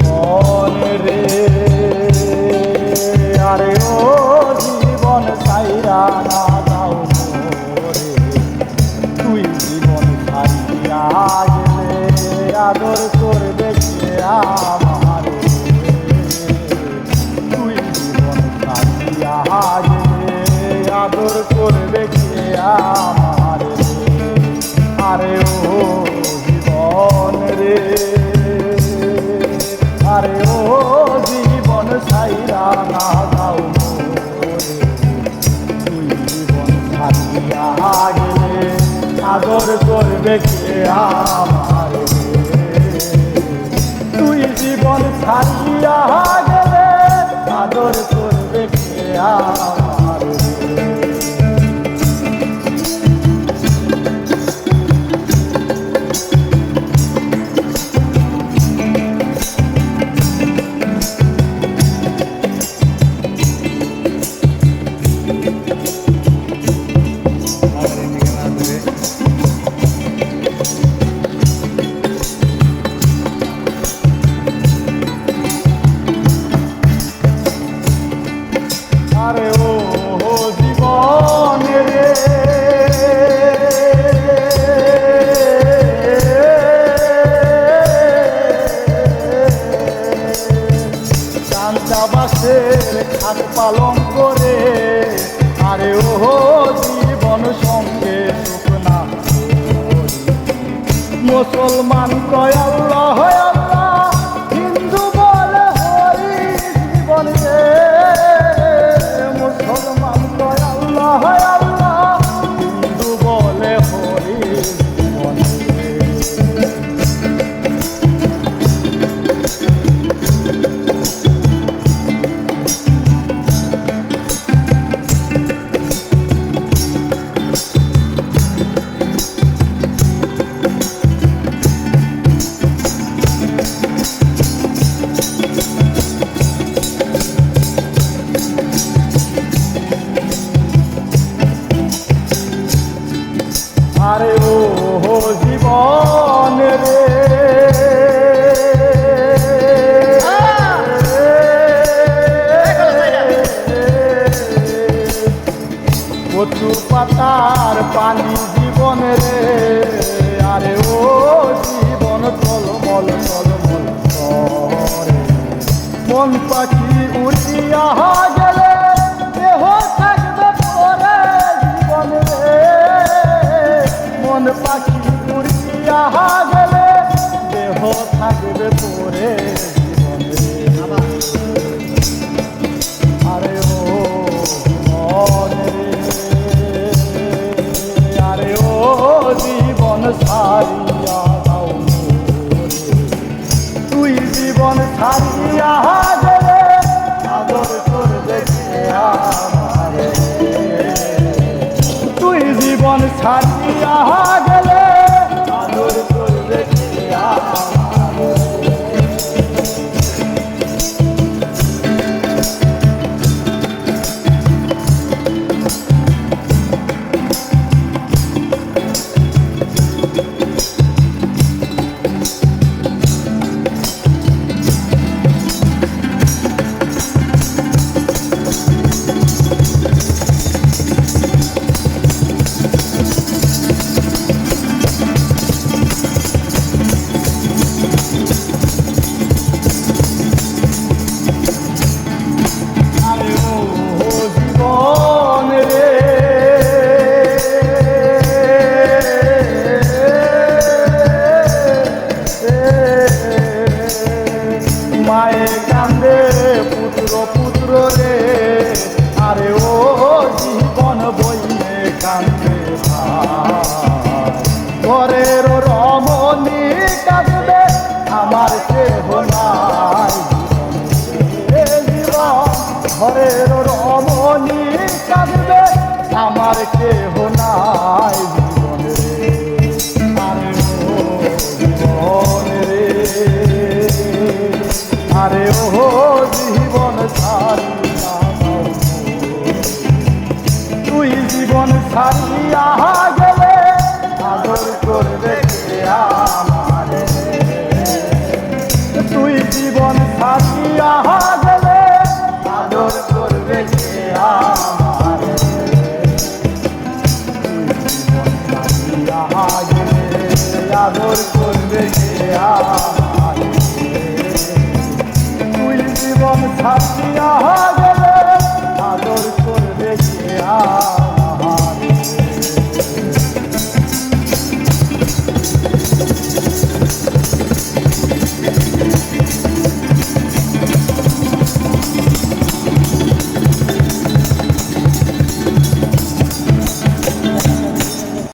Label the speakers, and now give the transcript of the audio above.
Speaker 1: জীবন রে, আরে ও জীবন ছাইরা না যাও মোরে, তুই জীবন ছাড়িয়া গেলে আদর করবে কে আমারে, তুই জীবন ছাড়িয়া গেলে আদর করবে কে আমারে, আরে ও জীবন রে, আরে ও জীবন ছাইরা না যাও মোরে, তুই জীবন ছাড়িয়া গেলে আদর করবে কে আমারে, তুই জীবন ছাড়িয়া গেলে আদর করবে কে আমারে। আরে ও জীবন রে, চাঁদাবাসের খাট পালন করে, আরে ও জীবন সঙ্গে সুখ না মুসলমান কয় আল্লাহ আল্লাহ, হিন্দু বলে হরি জীবন রে, মুসলমান কয় আল্লাহ আল্লাহ, হিন্দু বলে হরি জীবন রে। আরে ও জীবন রে, কচু পাতার পানি জীবন রে, আরে ও জীবন টলমল টলমল করে, মন পাখি উড়িয়া গেলে দেহ থাকবে পরে জীবন রে, মন পাখি উড়িয়া গেলে দেহ থাকবে পরে জীবন রে, আরে ও জীবন রে, আরে ও জীবন ছাড়িয়া যাও মোরে, তুই জীবন ছাড়িয়া গেলে আদর করবে কে আমারে, তুই জীবন ছাড়িয়া গেলে আদর করবে কে আমারে। মায়ে কান্দে পুত্র পুত্র রে, আরে ও জীবন বইয়ে কান্দে ঘরের রমণী কাঁদবে আমার কেহ নাই জীবন, ঘরের রমণী কাঁদবে আমার কেহ নাই জীবনে, আরে ও জীবন রে, আরে ও জীবন ছাড়িয়া তুই জীবন ছাড়িয়া গেলে আদর করবে কে আমারে, তুই জীবন গেলে আদর করে